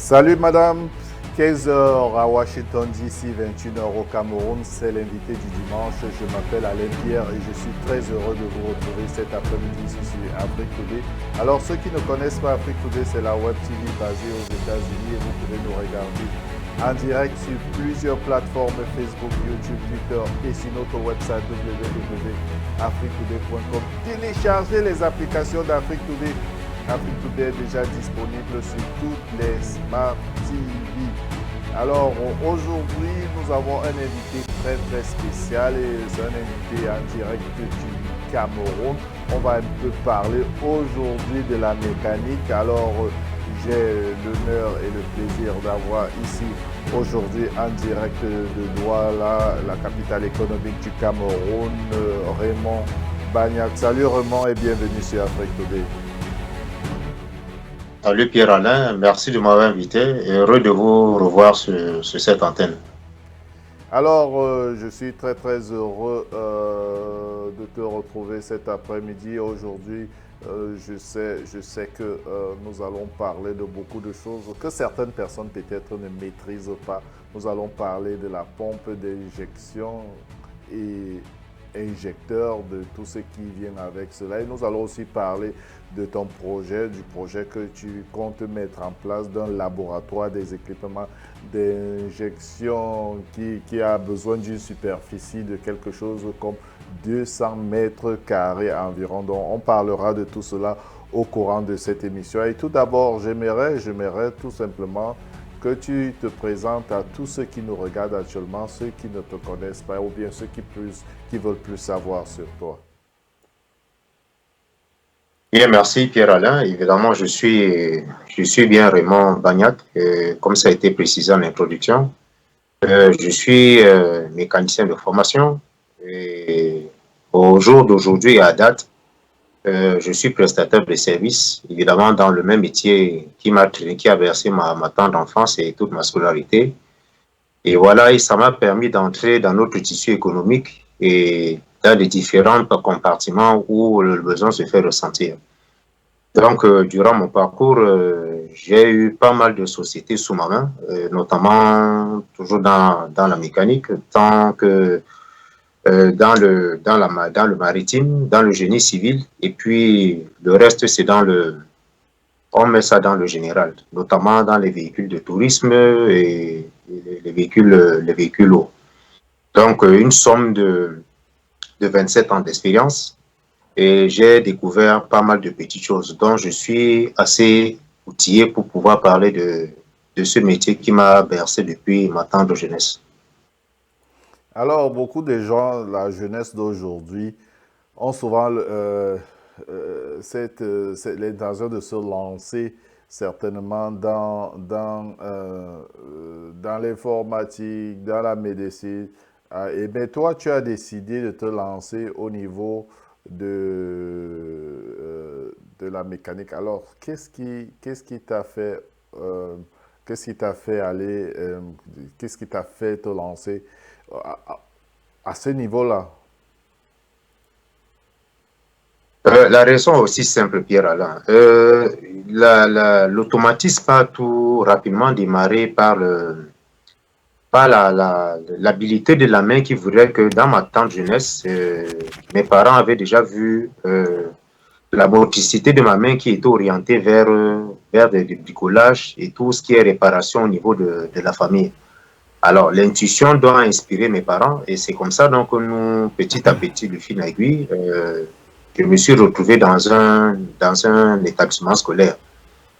Salut madame, 15 heures à Washington DC, 21 heures au Cameroun, c'est l'invité du dimanche. Je m'appelle Alain Pierre et je suis très heureux de vous retrouver cet après-midi ici sur Afrique Today. Alors ceux qui ne connaissent pas Afrique Today, c'est la web TV basée aux États-Unis et vous pouvez nous regarder en direct sur plusieurs plateformes Facebook, YouTube, Twitter et sur notre website www.afriquetoday.com. Téléchargez les applications d'Afrique Today. Afrique Today est déjà disponible sur toutes les Smart TV. Alors aujourd'hui, nous avons un invité très spécial et c'est un invité en direct du Cameroun. On va un peu parler aujourd'hui de la mécanique. Alors j'ai l'honneur et le plaisir d'avoir ici aujourd'hui en direct de Douala, la capitale économique du Cameroun, Raymond Bagnac. Salut Raymond et bienvenue sur Afrique Today. Salut Pierre-Alain, merci de m'avoir invité et heureux de vous revoir sur cette antenne. Alors, je suis très heureux de te retrouver cet après-midi. Aujourd'hui, je sais que nous allons parler de beaucoup de choses que certaines personnes peut-être ne maîtrisent pas. Nous allons parler de la pompe d'injection et injecteur, de tout ce qui vient avec cela. Et nous allons aussi parler de ton projet, du projet que tu comptes mettre en place d'un laboratoire des équipements d'injection qui a besoin d'une superficie de quelque chose comme 200 mètres carrés environ. Donc, on parlera de tout cela au courant de cette émission. Et tout d'abord, j'aimerais tout simplement que tu te présentes à tous ceux qui nous regardent actuellement, ceux qui ne te connaissent pas ou bien ceux qui veulent plus savoir sur toi. Bien, merci Pierre-Alain. Évidemment, je suis bien Raymond Bagnac, comme ça a été précisé en introduction. Je suis mécanicien de formation et au jour d'aujourd'hui et à date, je suis prestataire de services, évidemment dans le même métier qui a versé ma tendre enfance et toute ma scolarité. Et voilà, et ça m'a permis d'entrer dans notre tissu économique et dans les différents compartiments où le besoin se fait ressentir. Donc, durant mon parcours, j'ai eu pas mal de sociétés sous ma main, notamment toujours dans la mécanique, tant que dans le maritime, dans le génie civil, et puis le reste, on met ça dans le général, notamment dans les véhicules de tourisme et les véhicules lourds. Donc, une somme de 27 ans d'expérience et j'ai découvert pas mal de petites choses dont je suis assez outillé pour pouvoir parler de ce métier qui m'a bercé depuis ma tendre jeunesse. Alors, beaucoup de gens, la jeunesse d'aujourd'hui, ont souvent l'intention de se lancer certainement dans l'informatique, dans la médecine. Et bien, toi, tu as décidé de te lancer au niveau de la mécanique. Alors, qu'est-ce qui t'a fait, qu'est-ce qui t'a fait aller, qu'est-ce qui t'a fait te lancer à ce niveau-là? La raison est aussi simple, Pierre-Alain. L'automatisme a tout rapidement démarré par l'habilité de la main qui voudrait que dans ma tendre jeunesse, mes parents avaient déjà vu la motricité de ma main qui était orientée vers du bricolage et tout ce qui est réparation au niveau de la famille. Alors, l'intuition doit inspirer mes parents et c'est comme ça donc nous, petit à petit, de fil en aiguille, je me suis retrouvé dans un établissement scolaire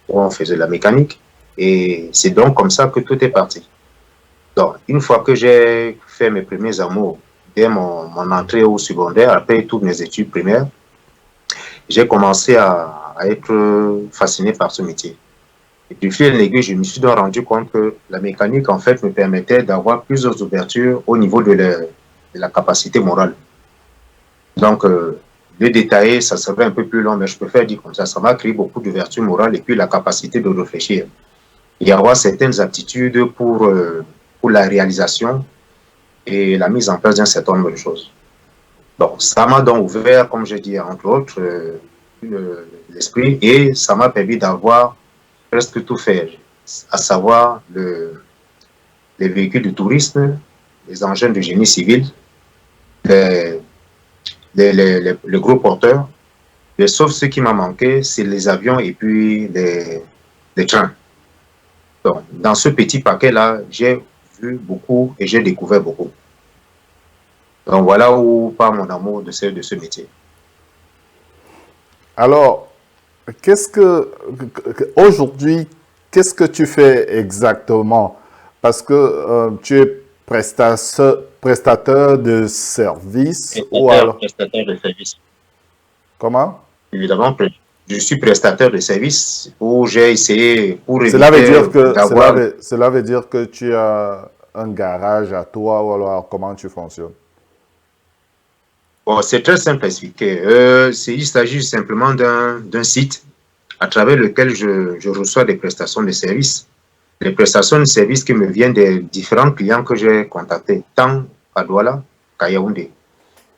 où on faisait la mécanique et c'est donc comme ça que tout est parti. Donc, une fois que j'ai fait mes premiers amours dès mon entrée au secondaire, après toutes mes études primaires, j'ai commencé à être fasciné par ce métier. Et du fil en aiguille, je me suis donc rendu compte que la mécanique, en fait, me permettait d'avoir plusieurs ouvertures au niveau de la capacité morale. Donc, le détailler, ça serait un peu plus long, mais je préfère dire comme ça. Ça m'a créé beaucoup d'ouvertures morales et puis la capacité de réfléchir. Il y avoir certaines aptitudes pour la réalisation et la mise en place d'un certain nombre de choses. Bon, ça m'a donc ouvert, comme je dis, entre autres, l'esprit et ça m'a permis d'avoir presque tout fait. à savoir les véhicules de tourisme, les engins de génie civil, les, les gros porteurs. Mais sauf ce qui m'a manqué, c'est les avions et puis les trains. Donc, dans ce petit paquet-là, j'ai vu beaucoup et j'ai découvert beaucoup. Donc, voilà où part mon amour de ce métier. Alors, aujourd'hui, qu'est-ce que tu fais exactement? Parce que tu es prestataire de services ou alors, Prestataire de service. comment? Évidemment, je suis prestataire de service où j'ai essayé, pour Cela veut éviter dire que, d'avoir. cela veut dire que tu as un garage à toi ou alors comment tu fonctionnes? Bon, c'est très simple à expliquer. Il s'agit simplement d'un site à travers lequel je reçois des prestations de services. Les prestations de services qui me viennent des différents clients que j'ai contactés, tant à Douala qu'à Yaoundé.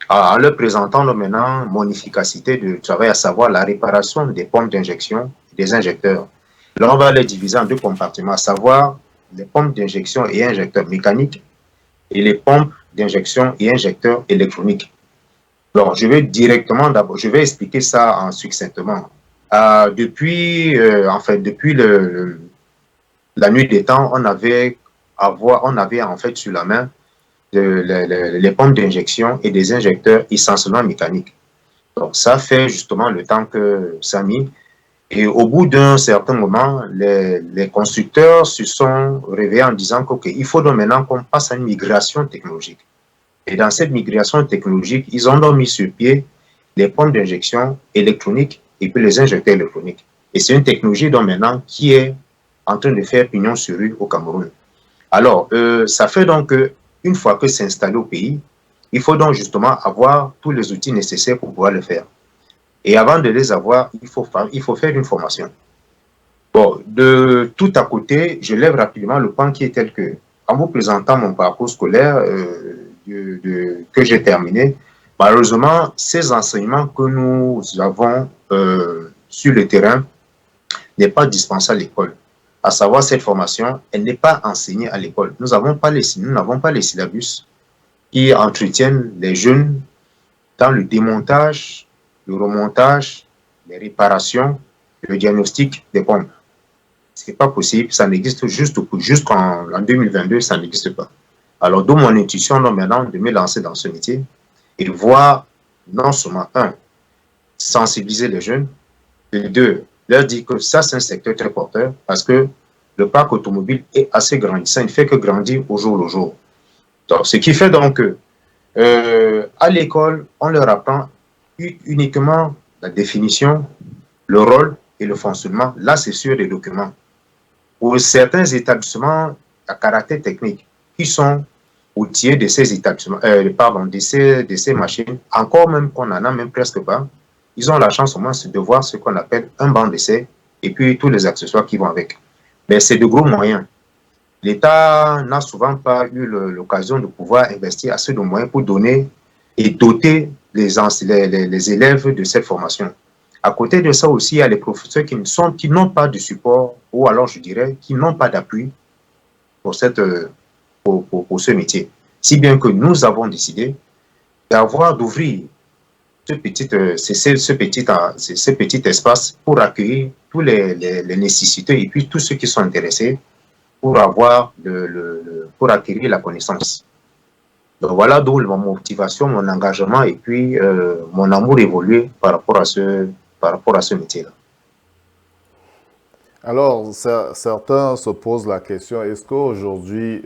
En leur présentant maintenant mon efficacité de travail, à savoir la réparation des pompes d'injection, des injecteurs. Là, on va les diviser en deux compartiments, à savoir les pompes d'injection et injecteurs mécaniques et les pompes d'injection et injecteurs électroniques. Donc, je vais directement d'abord, je vais expliquer ça en succinctement. Depuis la nuit des temps, on avait en fait sur la main les pompes d'injection et des injecteurs essentiellement mécaniques. Donc, ça fait justement le temps que ça a mis. Et au bout d'un certain moment, les constructeurs se sont réveillés en disant qu'il faut donc maintenant qu'on passe à une migration technologique. Et dans cette migration technologique, ils ont donc mis sur pied les pompes d'injection électroniques et puis les injecteurs électroniques. Et c'est une technologie donc maintenant qui est en train de faire pignon sur rue au Cameroun. Alors, ça fait donc qu'une fois que c'est installé au pays, il faut donc justement avoir tous les outils nécessaires pour pouvoir le faire. Et avant de les avoir, il faut faire une formation. Bon, de tout à côté, je lève rapidement le point qui est tel que, en vous présentant mon parcours scolaire que j'ai terminé, malheureusement, ces enseignements que nous avons sur le terrain n'est pas dispensé à l'école. À savoir, cette formation, elle n'est pas enseignée à l'école. Nous n'avons pas les syllabus qui entretiennent les jeunes dans le démontage, le remontage, les réparations, le diagnostic des pompes. Ce n'est pas possible, ça n'existe jusqu'en 2022, ça n'existe pas. Alors, d'où mon intuition maintenant de me lancer dans ce métier et voir non seulement, un, sensibiliser les jeunes, et deux, leur dire que ça, c'est un secteur très porteur parce que le parc automobile est assez grandissant, il ne fait que grandir au jour le jour. Donc, ce qui fait donc que à l'école, on leur apprend uniquement la définition, le rôle et le fonctionnement. Là, c'est sur les documents. Pour certains établissements à caractère technique qui sont outillés de ces établissements, de ces machines, encore même qu'on n'en a même presque pas, ils ont la chance au moins de voir ce qu'on appelle un banc d'essai et puis tous les accessoires qui vont avec. Mais c'est de gros moyens. L'État n'a souvent pas eu l'occasion de pouvoir investir assez de moyens pour donner et doter les élèves de cette formation. À côté de ça aussi, il y a les professeurs qui n'ont pas de support, ou alors je dirais, qui n'ont pas d'appui pour ce métier. Si bien que nous avons décidé d'ouvrir ce petit espace pour accueillir tous les nécessités et puis tous ceux qui sont intéressés pour pour acquérir la connaissance. Donc voilà d'où ma motivation, mon engagement et puis mon amour évolué par rapport à ce métier-là. Alors, certains se posent la question, est-ce qu'aujourd'hui,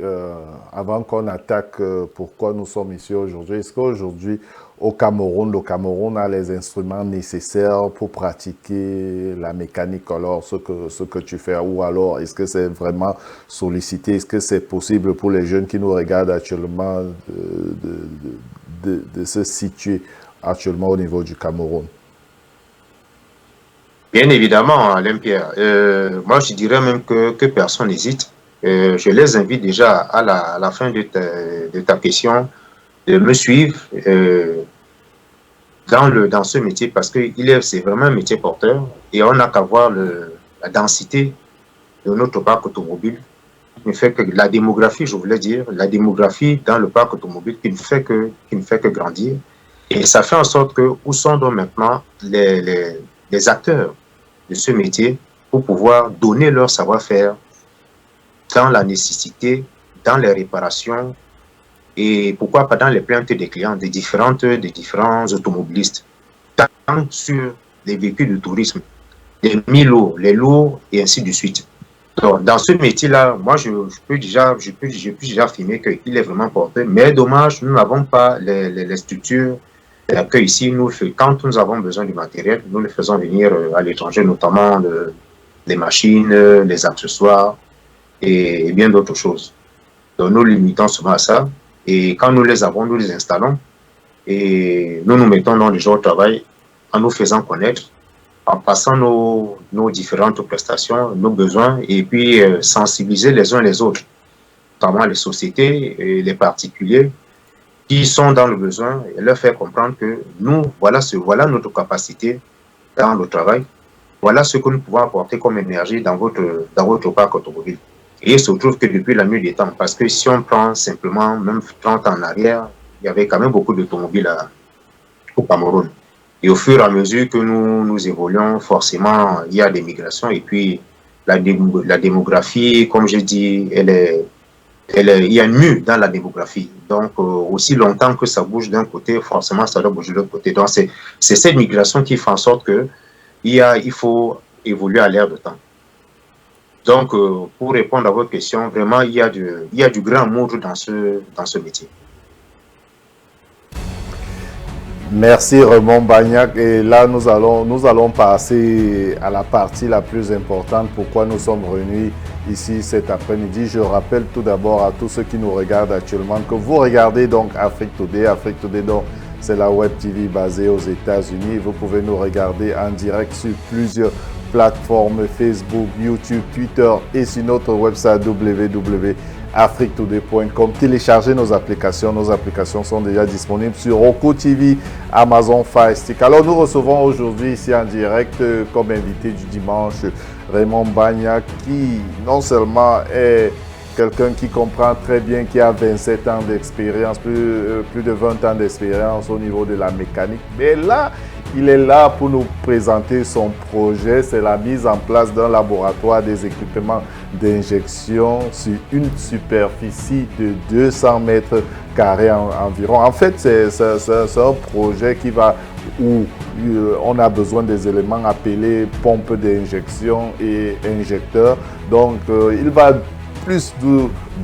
avant qu'on attaque pourquoi nous sommes ici aujourd'hui, est-ce qu'aujourd'hui, au Cameroun, le Cameroun a les instruments nécessaires pour pratiquer la mécanique, alors ce que tu fais, ou alors est-ce que c'est vraiment sollicité, est-ce que c'est possible pour les jeunes qui nous regardent actuellement de se situer actuellement au niveau du Cameroun? Bien évidemment, Alain Pierre. Moi, je dirais même que personne n'hésite. Je les invite déjà à la fin de ta question de me suivre dans ce métier parce que c'est vraiment un métier porteur et on n'a qu'à voir la densité de notre parc automobile, ne fait que la démographie, je voulais dire, la démographie dans le parc automobile qui ne fait que grandir. Et ça fait en sorte que où sont donc maintenant les acteurs de ce métier pour pouvoir donner leur savoir-faire dans la nécessité, dans les réparations et pourquoi pas dans les plaintes des clients des différents automobilistes, tant sur les véhicules de tourisme, les mi-lourds, les lourds et ainsi de suite. Donc, dans ce métier-là, moi, je peux déjà affirmer qu'il est vraiment porté, mais dommage, nous n'avons pas les structures d'accueil ici. Quand nous avons besoin du matériel, nous le faisons venir à l'étranger, notamment les machines, les accessoires et bien d'autres choses. Donc, nous limitons souvent à ça. Et quand nous les avons, nous les installons et nous nous mettons dans les jours de travail en nous faisant connaître, en passant nos différentes prestations, nos besoins, et puis sensibiliser les uns les autres, notamment les sociétés et les particuliers qui sont dans le besoin, et leur faire comprendre que nous, voilà notre capacité dans le travail, voilà ce que nous pouvons apporter comme énergie dans votre parc automobile. Et il se trouve que depuis la nuit des temps, parce que si on prend simplement même 30 ans en arrière, il y avait quand même beaucoup d'automobiles au Cameroun. Et au fur et à mesure que nous évoluons, forcément, il y a des migrations. Et puis, la démographie, comme j'ai dit, il y a une mue dans la démographie. Donc, aussi longtemps que ça bouge d'un côté, forcément, ça doit bouger de l'autre côté. Donc, c'est cette migration qui fait en sorte qu'il faut évoluer à l'ère de temps. Donc, pour répondre à votre question, vraiment, il y a du grand amour dans ce métier. Merci Raymond Bagnac. Et là, nous allons passer à la partie la plus importante. Pourquoi nous sommes réunis ici cet après-midi. Je rappelle tout d'abord à tous ceux qui nous regardent actuellement que vous regardez donc Afrique Today. Afrique Today, donc, c'est la web TV basée aux États-Unis. Vous pouvez nous regarder en direct sur plusieurs plateformes, Facebook, YouTube, Twitter et sur notre website www.afriquetoday.com. Téléchargez nos applications. Nos applications sont déjà disponibles sur Roku TV, Amazon Fire Stick. Alors, nous recevons aujourd'hui ici en direct comme invité du dimanche Raymond Bagnac, qui non seulement est quelqu'un qui comprend très bien, qui a 27 ans d'expérience, plus de 20 ans d'expérience au niveau de la mécanique. Mais là, il est là pour nous présenter son projet. C'est la mise en place d'un laboratoire des équipements d'injection sur une superficie de 200 mètres carrés environ. En fait, c'est un projet où on a besoin des éléments appelés pompes d'injection et injecteurs. Donc, il va plus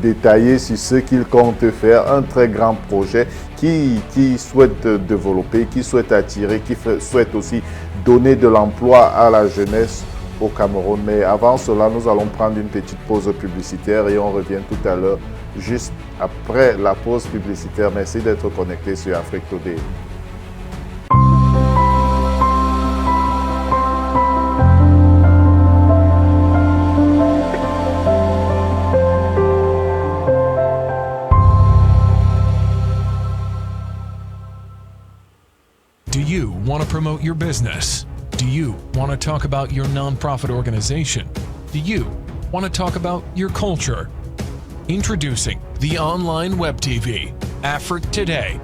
détailler sur ce qu'il compte faire, un très grand projet qui souhaite développer, qui souhaite attirer, qui souhaite aussi donner de l'emploi à la jeunesse au Cameroun. Mais avant cela, nous allons prendre une petite pause publicitaire et on revient tout à l'heure, juste après la pause publicitaire. Merci d'être connecté sur Afrique Today. Do you want to promote your business? Do you want to talk about your nonprofit organization? Do you want to talk about your culture? Introducing the online web TV, Afrique Today.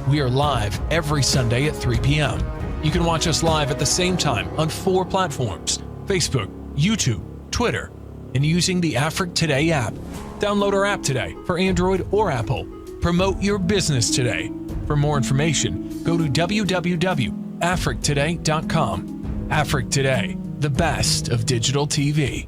We are live every Sunday at 3 p.m. You can watch us live at the same time on 4 platforms: Facebook, YouTube, Twitter, and using the Afrique Today app. Download our app today for Android or Apple. Promote your business today. For more information, go to www.afriquetoday.com. Afrique Today, the best of digital TV.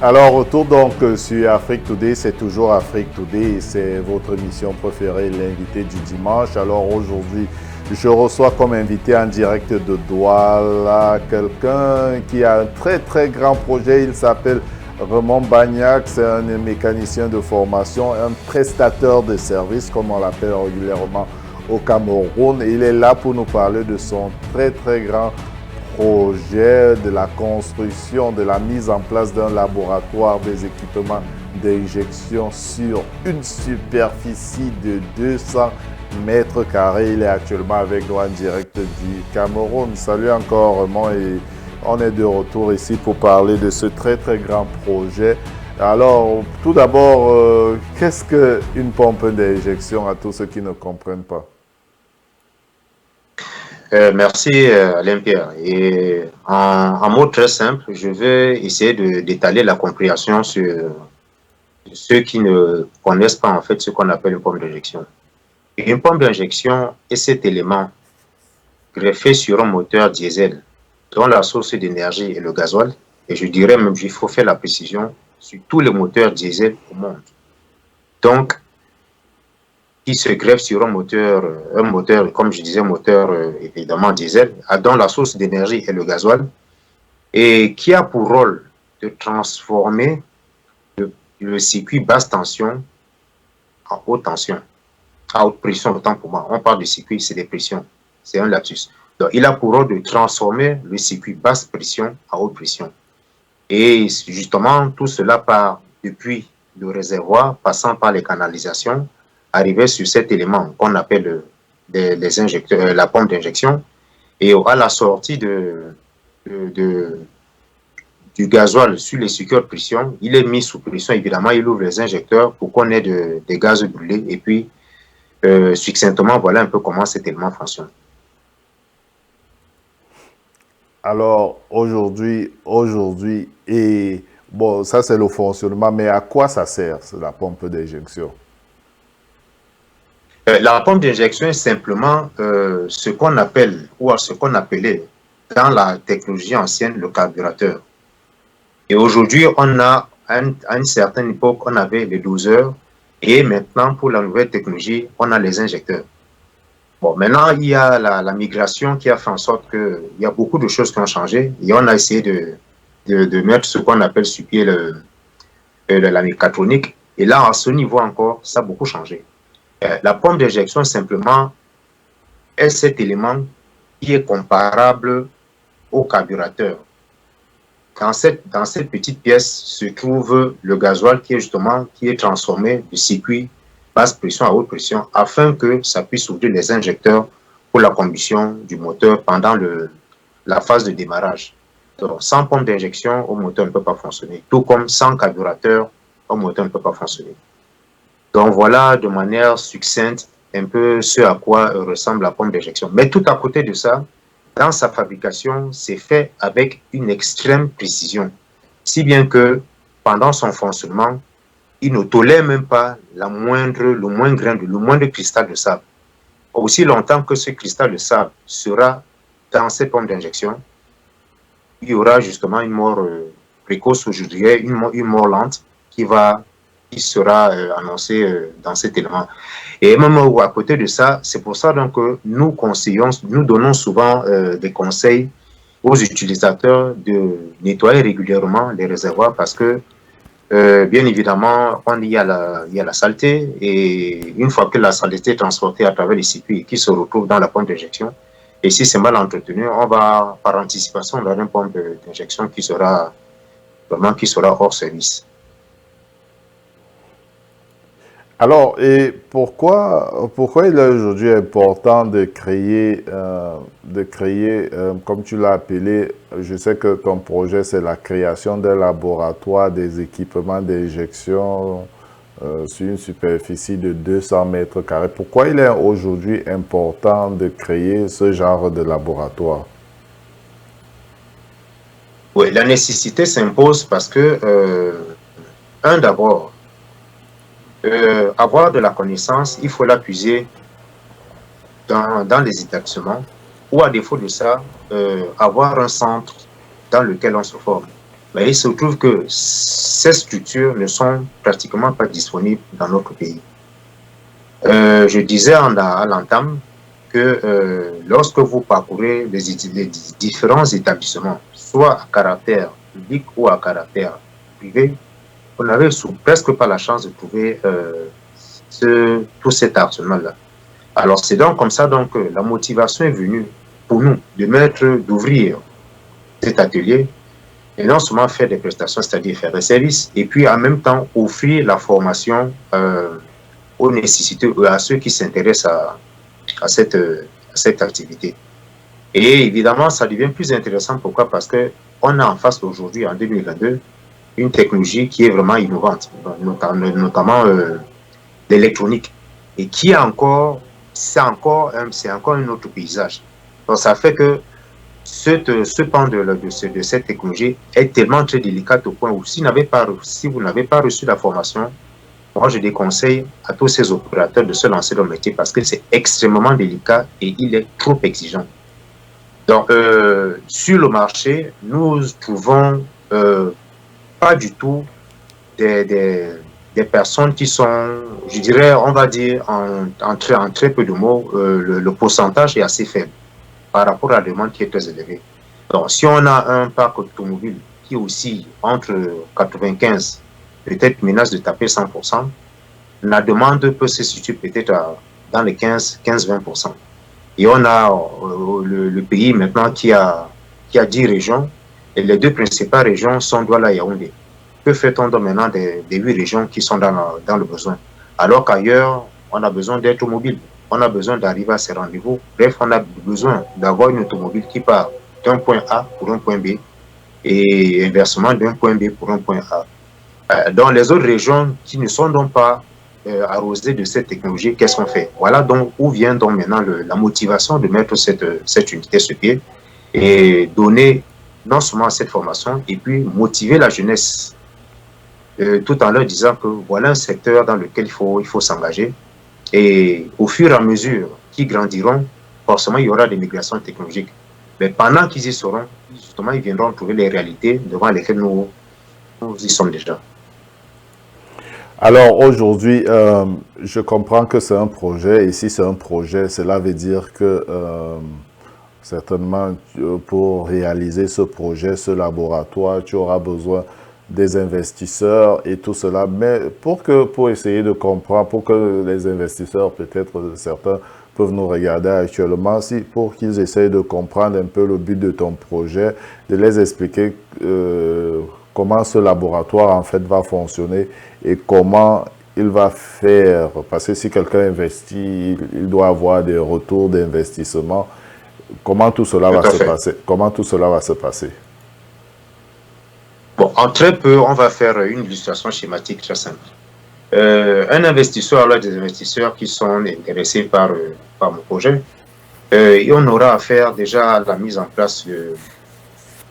Alors, retour donc sur Afrique Today, c'est toujours Afrique Today et c'est votre émission préférée, l'invité du dimanche. Alors aujourd'hui, je reçois comme invité en direct de Douala quelqu'un qui a un très très grand projet. Il s'appelle Raymond Bagnac, c'est un mécanicien de formation, un prestateur de services, comme on l'appelle régulièrement au Cameroun. Il est là pour nous parler de son très très grand projet de la construction, de la mise en place d'un laboratoire des équipements d'injection sur une superficie de 200 mètres carrés. Il est actuellement avec nous en direct du Cameroun. Salut encore Raymond, et on est de retour ici pour parler de ce très très grand projet. Alors, tout d'abord, qu'est-ce qu'une pompe d'injection à tous ceux qui ne comprennent pas? Merci Alain Pierre. Et en mots très simples, je vais essayer d'étaler la compréhension sur ceux qui ne connaissent pas en fait ce qu'on appelle une pompe d'injection. Une pompe d'injection est cet élément greffé sur un moteur diesel dont la source d'énergie est le gasoil, et je dirais même, il faut faire la précision, sur tous les moteurs diesel au monde. Donc, qui se greffe sur un moteur, comme je disais, un moteur évidemment diesel, dont la source d'énergie est le gasoil, et qui a pour rôle de transformer le circuit basse tension en haute tension, à haute pression, autant pour moi. On parle de circuit, c'est des pressions, c'est un lapsus. Donc, il a pour rôle de transformer le circuit basse pression en haute pression. Et justement, tout cela part depuis le réservoir, passant par les canalisations, arriver sur cet élément qu'on appelle les injecteurs, la pompe d'injection. Et à la sortie du gasoil sur les circuits de pression, il est mis sous pression. Évidemment, il ouvre les injecteurs pour qu'on ait des gaz brûlés. Et puis, succinctement, voilà un peu comment cet élément fonctionne. Alors, aujourd'hui, et bon, ça c'est le fonctionnement, mais à quoi ça sert, la pompe d'injection? La pompe d'injection est simplement ce qu'on appelle, ou ce qu'on appelait dans la technologie ancienne, le carburateur. Et aujourd'hui, on a, à une certaine époque, on avait les doseurs, et maintenant, pour la nouvelle technologie, on a les injecteurs. Bon, maintenant, il y a la migration qui a fait en sorte qu'il y a beaucoup de choses qui ont changé, et on a essayé de mettre ce qu'on appelle sur pied la mécatronique. Et là, à ce niveau encore, ça a beaucoup changé. La pompe d'injection, simplement, est cet élément qui est comparable au carburateur. Dans cette petite pièce se trouve le gasoil qui est transformé du circuit basse pression à haute pression afin que ça puisse ouvrir les injecteurs pour la combustion du moteur pendant la phase de démarrage. Donc, sans pompe d'injection, un moteur ne peut pas fonctionner. Tout comme sans carburateur, un moteur ne peut pas fonctionner. Donc voilà de manière succincte un peu ce à quoi ressemble la pompe d'injection. Mais tout à côté de ça, dans sa fabrication, c'est fait avec une extrême précision. Si bien que pendant son fonctionnement, il ne tolère même pas le moindre cristal de sable. Aussi longtemps que ce cristal de sable sera dans cette pompe d'injection, il y aura justement une mort précoce, ou je dirais une mort lente qui sera annoncée dans cet élément. Et même à côté de ça, c'est pour ça donc que nous donnons souvent des conseils aux utilisateurs de nettoyer régulièrement les réservoirs parce que bien évidemment, il y a la saleté, et une fois que la saleté est transportée à travers les circuits qui se retrouve dans la pompe d'injection, et si c'est mal entretenu, on va par anticipation dans une pompe d'injection qui sera hors service. Alors, et pourquoi il est aujourd'hui important de créer, comme tu l'as appelé, je sais que ton projet, c'est la création d'un laboratoire des équipements d'injection sur une superficie de 200 mètres carrés. Pourquoi il est aujourd'hui important de créer ce genre de laboratoire? Oui, la nécessité s'impose parce que, d'abord, avoir de la connaissance, il faut l'appuyer dans les établissements, ou à défaut de ça, avoir un centre dans lequel on se forme. Mais il se trouve que ces structures ne sont pratiquement pas disponibles dans notre pays. Je disais à l'entame que lorsque vous parcourez les différents établissements, soit à caractère public ou à caractère privé, on n'avait presque pas la chance de trouver tout cet arsenal-là. Alors c'est donc comme ça donc la motivation est venue pour nous d'ouvrir cet atelier et non seulement faire des prestations, c'est-à-dire faire des services, et puis en même temps offrir la formation aux nécessiteux, à ceux qui s'intéressent à cette activité. Et évidemment, ça devient plus intéressant. Pourquoi? Parce qu'on a en face aujourd'hui, en 2022, une technologie qui est vraiment innovante, notamment l'électronique, et qui a encore, c'est encore un autre paysage. Donc ça fait que ce pan de cette technologie est tellement très délicat au point où si vous n'avez pas reçu la formation, moi je déconseille à tous ces opérateurs de se lancer dans le métier parce que c'est extrêmement délicat et il est trop exigeant. Donc sur le marché, nous trouvons pas du tout des personnes qui sont, je dirais, on va dire en très peu de mots, le pourcentage est assez faible par rapport à la demande qui est très élevée. Donc, si on a un parc automobile qui aussi entre 95, peut-être menace de taper 100%, la demande peut se situer peut-être dans les 15-20%. Et on a le pays maintenant qui a 10 régions, et les deux principales régions sont Douala et Yaoundé. Que fait-on donc maintenant des 8 régions qui sont dans le besoin? Alors qu'ailleurs, on a besoin d'être mobile. On a besoin d'arriver à ces rendez-vous. Bref, on a besoin d'avoir une automobile qui part d'un point A pour un point B et inversement d'un point B pour un point A. Dans les autres régions qui ne sont donc pas arrosées de cette technologie, qu'est-ce qu'on fait? Voilà donc où vient donc maintenant la motivation de mettre cette unité sur pied et donner non seulement cette formation et puis motiver la jeunesse tout en leur disant que voilà un secteur dans lequel il faut s'engager. Et au fur et à mesure qu'ils grandiront, forcément, il y aura des migrations technologiques. Mais pendant qu'ils y seront, justement, ils viendront trouver les réalités devant lesquelles nous y sommes déjà. Alors aujourd'hui, je comprends que c'est un projet. Et si c'est un projet, cela veut dire que certainement, pour réaliser ce projet, ce laboratoire, tu auras besoin des investisseurs et tout cela, mais pour essayer de comprendre, pour que les investisseurs, peut-être certains peuvent nous regarder actuellement, pour qu'ils essayent de comprendre un peu le but de ton projet, de les expliquer comment ce laboratoire en fait va fonctionner et comment il va faire, parce que si quelqu'un investit, il doit avoir des retours d'investissement. Comment tout cela va se passer? Comment tout cela va se passer? Bon, en très peu, on va faire une illustration schématique très simple. Un investisseur, alors des investisseurs qui sont intéressés par mon projet, et on aura à faire déjà la mise en place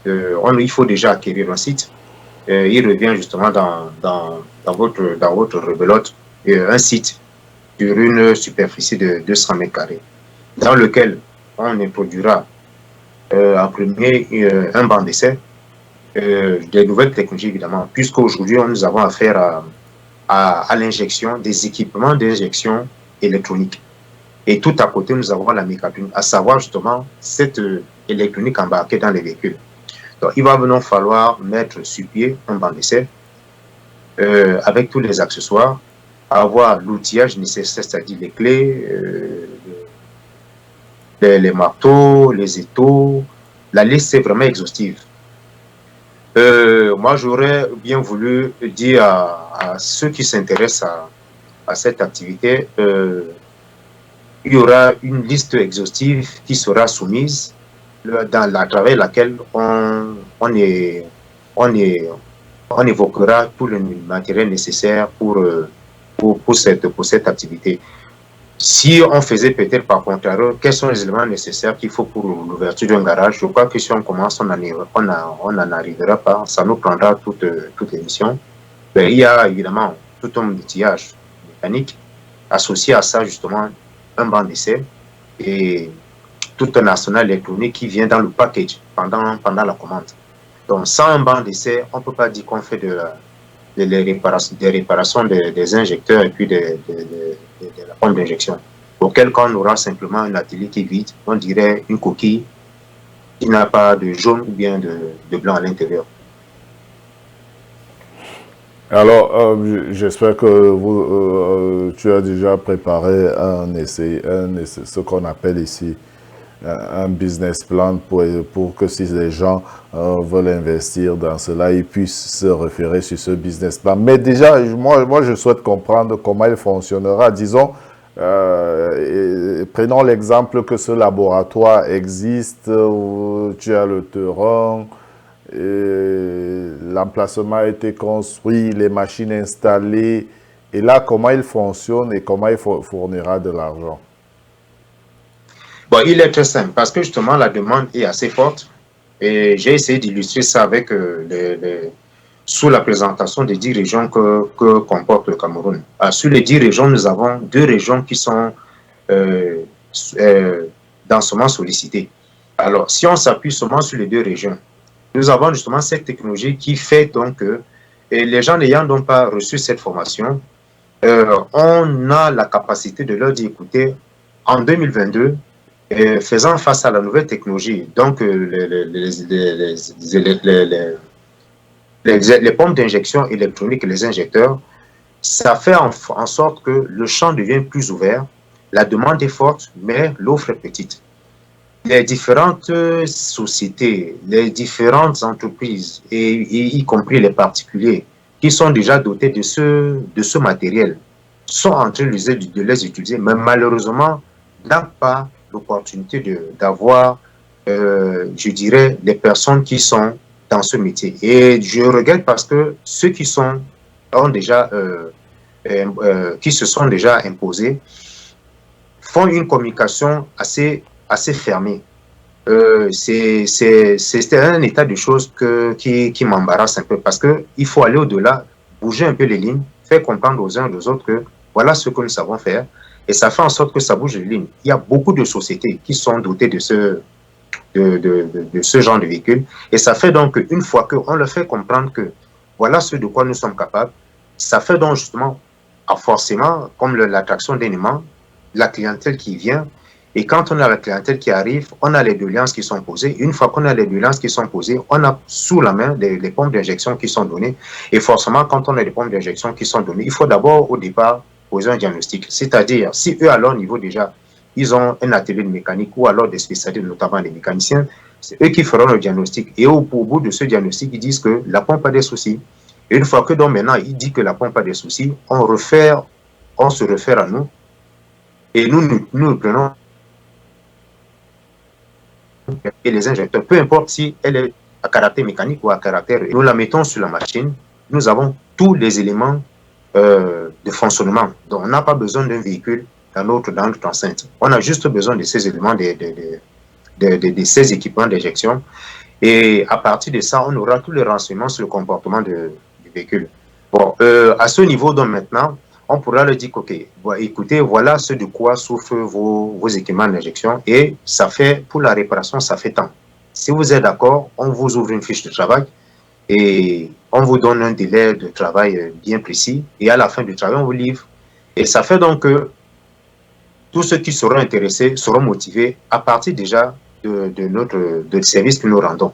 il faut déjà acquérir un site. Il revient justement dans votre rebelote, un site sur une superficie de 200 mètres carrés, dans lequel on introduira en premier un banc d'essai, des nouvelles technologies évidemment, puisqu'aujourd'hui nous avons affaire à l'injection, des équipements d'injection électronique. Et tout à côté, nous avons la mécatronique, à savoir justement cette électronique embarquée dans les véhicules. Donc, il va maintenant falloir mettre sur pied un banc d'essai avec tous les accessoires, avoir l'outillage nécessaire, c'est-à-dire les clés, les marteaux, les étaux. La liste est vraiment exhaustive. Moi, j'aurais bien voulu dire à ceux qui s'intéressent à cette activité, il y aura une liste exhaustive qui sera soumise à travers laquelle on évoquera tout le matériel nécessaire pour cette activité. Si on faisait peut-être par contraire, quels sont les éléments nécessaires qu'il faut pour l'ouverture d'un garage? Je crois que si on commence, on n'en arrivera pas. Ça nous prendra toute l'émission. Il y a évidemment tout un outillage mécanique associé à ça, justement, un banc d'essai et tout un arsenal électronique qui vient dans le package pendant la commande. Donc, sans un banc d'essai, on ne peut pas dire qu'on fait des réparations des injecteurs et puis de la pompe d'injection. Auquel cas, on aura simplement un atelier qui est vide, on dirait une coquille qui n'a pas de jaune ou bien de blanc à l'intérieur. Alors, j'espère que tu as déjà préparé un essai, ce qu'on appelle ici un business plan pour que si les gens veulent investir dans cela, ils puissent se référer sur ce business plan. Mais déjà, moi je souhaite comprendre comment il fonctionnera. Disons, prenons l'exemple que ce laboratoire existe, où tu as le terrain, l'emplacement a été construit, les machines installées, et là, comment il fonctionne et comment il fournira de l'argent? Bon, il est très simple parce que justement la demande est assez forte et j'ai essayé d'illustrer ça avec sous la présentation des 10 régions que comporte le Cameroun. Sur les 10 régions, nous avons 2 régions qui sont densément sollicitées. Alors, si on s'appuie seulement sur les 2 régions, nous avons justement cette technologie qui fait donc que les gens n'ayant donc pas reçu cette formation, on a la capacité de leur dire, écoutez, en 2022, faisant face à la nouvelle technologie, donc les pompes d'injection électroniques et les injecteurs, ça fait en sorte que le champ devient plus ouvert, la demande est forte, mais l'offre est petite. Les différentes sociétés, les différentes entreprises, et y compris les particuliers, qui sont déjà dotés de ce matériel, sont en train de les utiliser, mais malheureusement, n'ont pas l'opportunité d'avoir, je dirais, des personnes qui sont dans ce métier. Et je regrette parce que ceux qui se sont déjà imposés font une communication assez fermée. C'est un état de choses qui m'embarrasse un peu parce qu'il faut aller au-delà, bouger un peu les lignes, faire comprendre aux uns et aux autres que voilà ce que nous savons faire. Et ça fait en sorte que ça bouge les lignes. Il y a beaucoup de sociétés qui sont dotées de ce genre de véhicule. Et ça fait donc qu'une fois qu'on leur fait comprendre que voilà ce de quoi nous sommes capables, ça fait donc justement, forcément, comme l'attraction d'un aimant, la clientèle qui vient. Et quand on a la clientèle qui arrive, on a les doléances qui sont posées. Une fois qu'on a les doléances qui sont posées, on a sous la main les pompes d'injection qui sont données. Et forcément, quand on a des pompes d'injection qui sont données, il faut d'abord, au départ, poser un diagnostic. C'est-à-dire, si eux, à leur niveau déjà, ils ont un atelier de mécanique ou alors des spécialistes, notamment des mécaniciens, c'est eux qui feront le diagnostic. Et au bout de ce diagnostic, ils disent que la pompe a des soucis. Et une fois que donc maintenant, ils disent que la pompe a des soucis, on se réfère à nous. Et nous prenons et les injecteurs, peu importe si elle est à caractère mécanique ou à caractère, nous la mettons sur la machine, nous avons tous les éléments de fonctionnement. Donc, on n'a pas besoin d'un véhicule dans notre enceinte. On a juste besoin de ces éléments, de ces équipements d'injection. Et à partir de ça, on aura tous les renseignements sur le comportement du véhicule. Bon, à ce niveau, donc maintenant, on pourra leur dire, OK, écoutez, voilà ce de quoi souffrent vos équipements d'injection et ça fait, pour la réparation, ça fait tant. Si vous êtes d'accord, on vous ouvre une fiche de travail et on vous donne un délai de travail bien précis et à la fin du travail, on vous livre. Et ça fait donc que tous ceux qui seront intéressés seront motivés à partir déjà de service que nous rendons.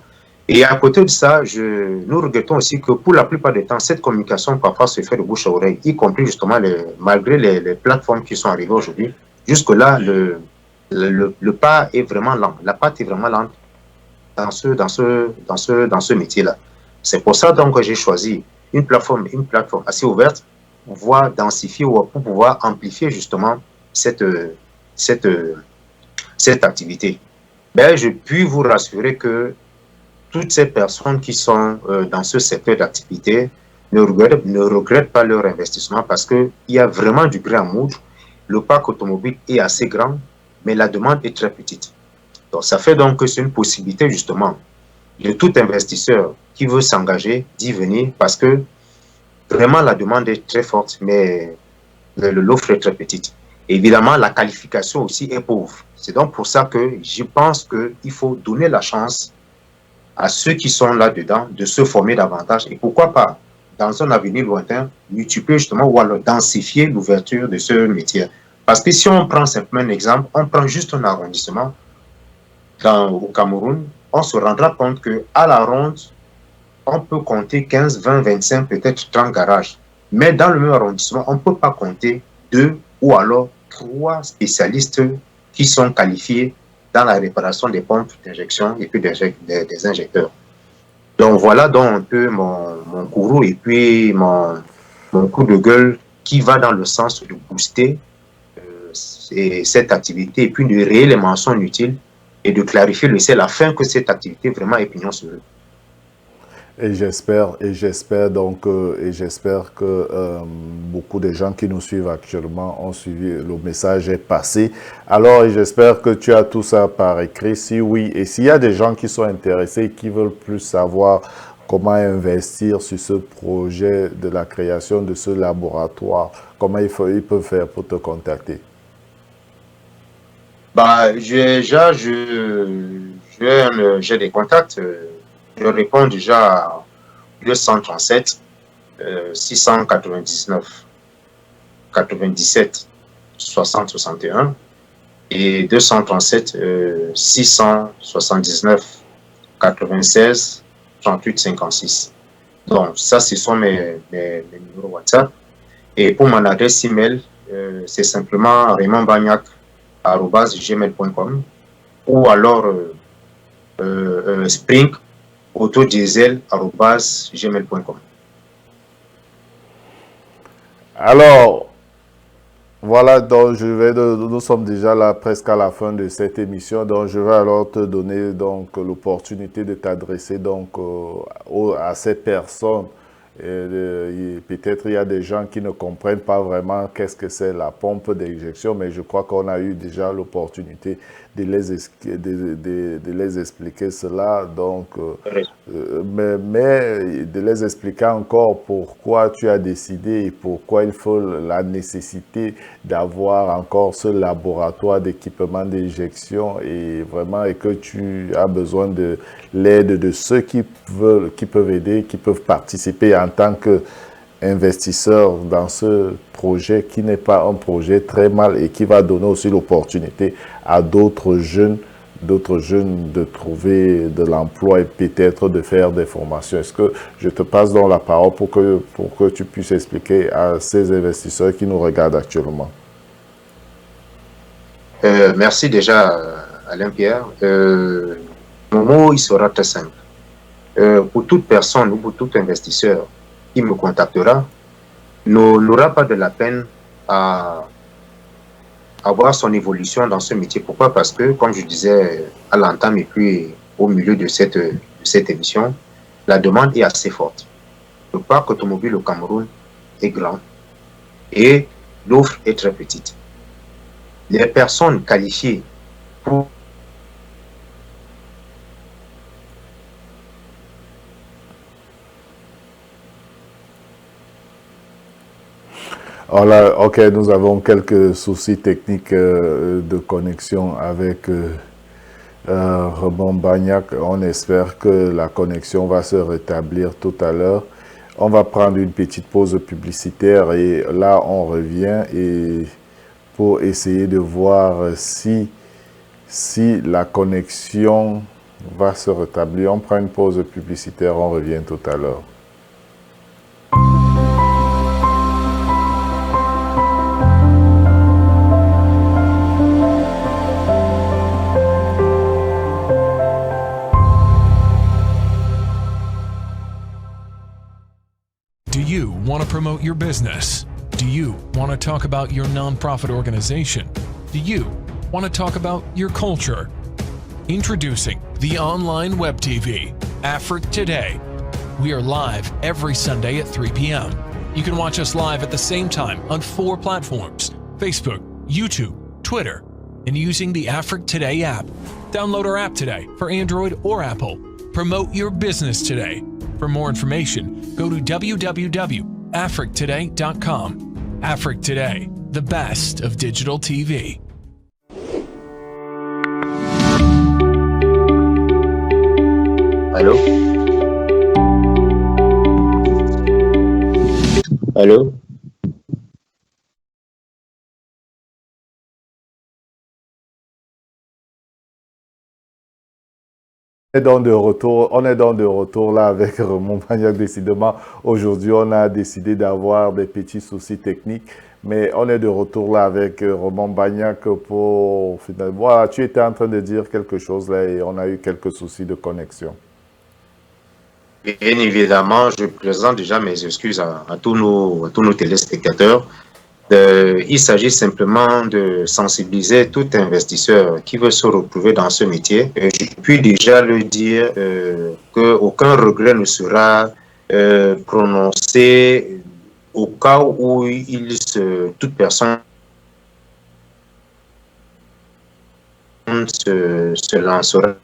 Et à côté de ça, nous regrettons aussi que pour la plupart du temps, cette communication parfois se fait de bouche à oreille, y compris justement malgré les plateformes qui sont arrivées aujourd'hui. Jusque-là, le pas est vraiment lent. La patte est vraiment lente dans ce métier-là. C'est pour ça donc que j'ai choisi une plateforme assez ouverte pour pouvoir densifier ou pour pouvoir amplifier justement cette activité. Ben, je puis vous rassurer que toutes ces personnes qui sont dans ce secteur d'activité ne regrettent pas leur investissement parce qu'il y a vraiment du gré à moudre. Le parc automobile est assez grand, mais la demande est très petite. Donc, ça fait donc que c'est une possibilité justement de tout investisseur qui veut s'engager d'y venir parce que vraiment la demande est très forte, mais l'offre est très petite. Évidemment, la qualification aussi est pauvre. C'est donc pour ça que je pense qu'il faut donner la chance à ceux qui sont là-dedans de se former davantage et pourquoi pas, dans un avenir lointain, multiplier justement ou alors densifier l'ouverture de ce métier. Parce que si on prend simplement un exemple, on prend juste un arrondissement au Cameroun, on se rendra compte qu'à la ronde, on peut compter 15, 20, 25, peut-être 30 garages. Mais dans le même arrondissement, on ne peut pas compter 2 ou alors 3 spécialistes qui sont qualifiés dans la réparation des pompes d'injection et puis des injecteurs. Donc voilà donc un peu mon courroux et puis mon coup de gueule qui va dans le sens de booster cette activité et puis de rayer les mentions inutiles et de clarifier le ciel afin que cette activité vraiment ait pignon sur eux. Et j'espère que beaucoup de gens qui nous suivent actuellement ont suivi, le message est passé. Alors, j'espère que tu as tout ça par écrit. Si oui, et s'il y a des gens qui sont intéressés, qui veulent plus savoir comment investir sur ce projet de la création de ce laboratoire, comment ils peuvent faire pour te contacter? Bah, j'ai des contacts. Je réponds déjà à 237 699 97 60 61 et 237 679 96 38 56. Donc, ça, ce sont mes numéros WhatsApp. Et pour mon adresse email, c'est simplement raymondbagnac@gmail.com ou alors spring autodiesel@gmail.com. Alors, voilà, donc nous sommes déjà là presque à la fin de cette émission, donc je vais alors te donner donc l'opportunité de t'adresser donc à ces personnes. Peut-être il y a des gens qui ne comprennent pas vraiment qu'est-ce que c'est la pompe d'injection, mais je crois qu'on a eu déjà l'opportunité de les expliquer cela. Donc, mais de les expliquer encore pourquoi tu as décidé et pourquoi il faut la nécessité d'avoir encore ce laboratoire d'équipement d'injection et vraiment et que tu as besoin de l'aide de ceux qui peuvent aider, qui peuvent participer en tant qu'investisseurs dans ce projet qui n'est pas un projet très mal et qui va donner aussi l'opportunité à d'autres jeunes de trouver de l'emploi et peut-être de faire des formations. Est-ce que je te passe donc la parole pour que tu puisses expliquer à ces investisseurs qui nous regardent actuellement? Merci déjà, Alain-Pierre. Mon mot, il sera très simple. Pour toute personne ou pour tout investisseur qui me contactera, n'aura pas de la peine à avoir son évolution dans ce métier. Pourquoi? Parce que, comme je disais à l'entame et puis au milieu de cette émission, la demande est assez forte. Le parc automobile au Cameroun est grand et l'offre est très petite. Les personnes qualifiées pour Voilà, ok, nous avons quelques soucis techniques de connexion avec Raymond Bagnac. On espère que la connexion va se rétablir tout à l'heure. On va prendre une petite pause publicitaire et là on revient et pour essayer de voir si la connexion va se rétablir. On prend une pause publicitaire, on revient tout à l'heure. Do you want to promote your business? Do you want to talk about your nonprofit organization? Do you want to talk about your culture? Introducing the online web TV, Afric Today. We are live every Sunday at 3 p.m. You can watch us live at the same time on 4 platforms: Facebook, YouTube, Twitter, and using the Afric Today app. Download our app today for Android or Apple. Promote your business today. For more information, go to www.africtoday.com. Afric Today, the best of digital TV. Allô? Allô? On est donc de retour là avec Raymond Bagnac. Décidément, aujourd'hui, on a décidé d'avoir des petits soucis techniques, mais on est de retour là avec Raymond Bagnac pour finalement. Voilà, tu étais en train de dire quelque chose là et on a eu quelques soucis de connexion. Bien évidemment, je présente déjà mes excuses à tous nos téléspectateurs. Il s'agit simplement de sensibiliser tout investisseur qui veut se retrouver dans ce métier. Je puis déjà le dire qu'aucun regret ne sera prononcé au cas où toute personne se lancera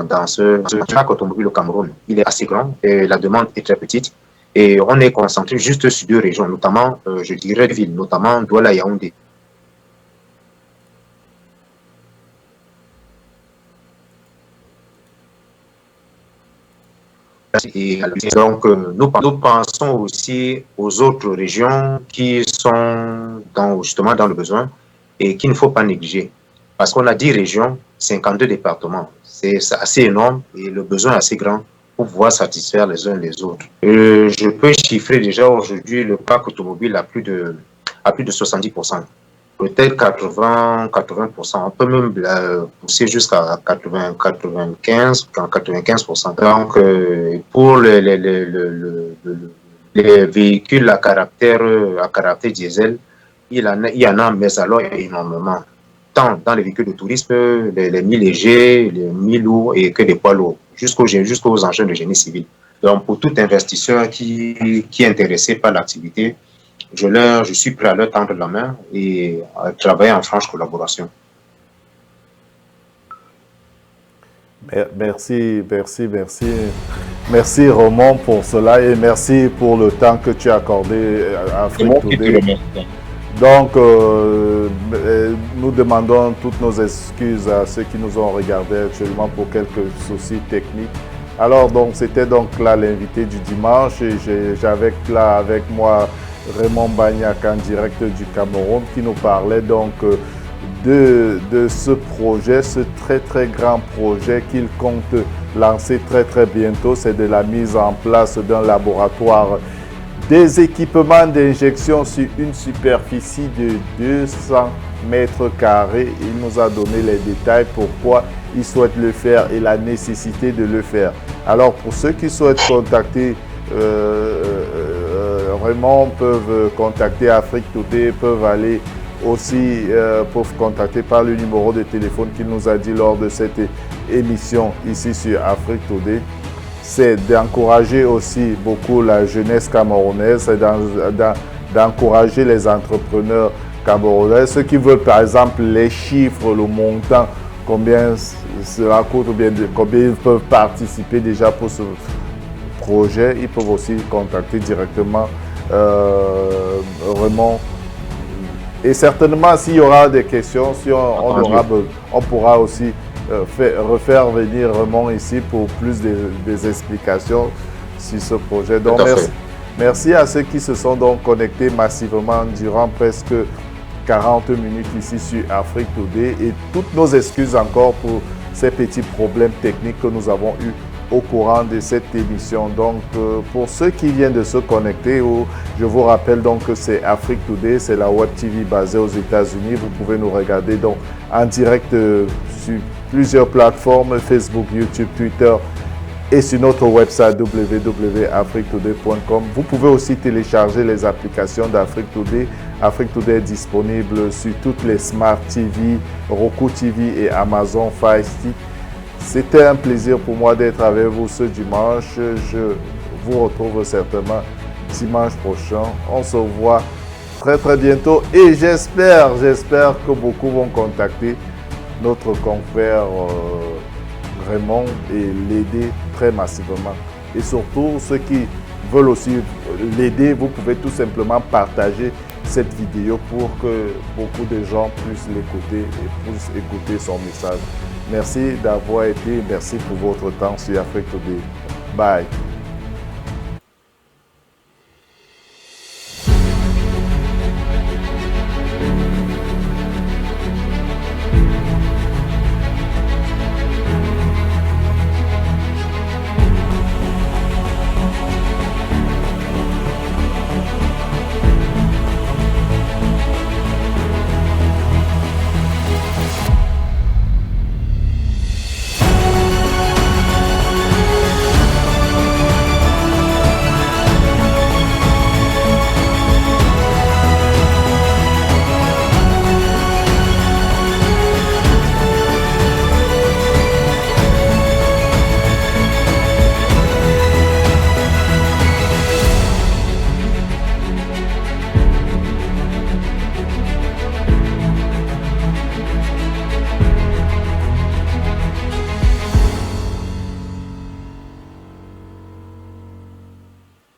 dans ce parc automobile au Cameroun. Il est assez grand et la demande est très petite. Et on est concentré juste sur 2 régions, notamment, je dirais, villes, notamment Douala et Yaoundé. Et donc, nous pensons aussi aux autres régions qui sont justement dans le besoin et qu'il ne faut pas négliger. Parce qu'on a 10 régions, 52 départements. C'est assez énorme et le besoin est assez grand pour pouvoir satisfaire les uns les autres. Je peux chiffrer déjà aujourd'hui le parc automobile à plus de 70%. Peut-être 80%. On peut même pousser jusqu'à 95%. Donc, pour les véhicules à caractère diesel, il y en a, mais alors énormément. Tant dans les véhicules de tourisme, les mi-légers, les mi-lourds et que des poids lourds, jusqu'aux engins de génie civil. Donc, pour tout investisseur qui est intéressé par l'activité, je suis prêt à leur tendre la main et à travailler en franche collaboration. Merci Raymond pour cela et merci pour le temps que tu as accordé à Afrique Today. Donc, nous demandons toutes nos excuses à ceux qui nous ont regardés actuellement pour quelques soucis techniques. Alors, donc, c'était donc là l'invité du dimanche et j'avais là avec moi Raymond Bagnac en direct du Cameroun qui nous parlait donc de ce projet, ce très grand projet qu'il compte lancer très bientôt. C'est de la mise en place d'un laboratoire des équipements d'injection sur une superficie de 200 mètres carrés. Il nous a donné les détails pourquoi il souhaite le faire et la nécessité de le faire. Alors pour ceux qui souhaitent contacter Raymond, peuvent contacter Afrique Today, peuvent aller aussi peuvent contacter par le numéro de téléphone qu'il nous a dit lors de cette émission ici sur Afrique Today. C'est d'encourager aussi beaucoup la jeunesse camerounaise, c'est d'encourager les entrepreneurs camerounais, ceux qui veulent par exemple les chiffres, le montant, combien cela coûte ou bien combien ils peuvent participer déjà pour ce projet. Ils peuvent aussi contacter directement Raymond. Et certainement, s'il y aura des questions, si on pourra aussi refaire venir Raymond ici pour plus des explications sur ce projet. Donc, merci à ceux qui se sont donc connectés massivement durant presque 40 minutes ici sur Afrique Today. Et toutes nos excuses encore pour ces petits problèmes techniques que nous avons eus au courant de cette émission. Donc, pour ceux qui viennent de se connecter, je vous rappelle donc que c'est Afrique Today, c'est la Web TV basée aux États-Unis. Vous pouvez nous regarder donc en direct sur plusieurs plateformes, Facebook, YouTube, Twitter et sur notre website www.afriquetoday.com. Vous pouvez aussi télécharger les applications d'Afrique Today. Afrique Today est disponible sur toutes les Smart TV, Roku TV et Amazon Fire Stick. C'était un plaisir pour moi d'être avec vous ce dimanche. Je vous retrouve certainement dimanche prochain. On se voit très bientôt et j'espère que beaucoup vont contacter notre confrère Raymond et l'aider très massivement. Et surtout, ceux qui veulent aussi l'aider, vous pouvez tout simplement partager cette vidéo pour que beaucoup de gens puissent l'écouter et puissent écouter son message. Merci d'avoir été, merci pour votre temps sur Afrique Today. Bye.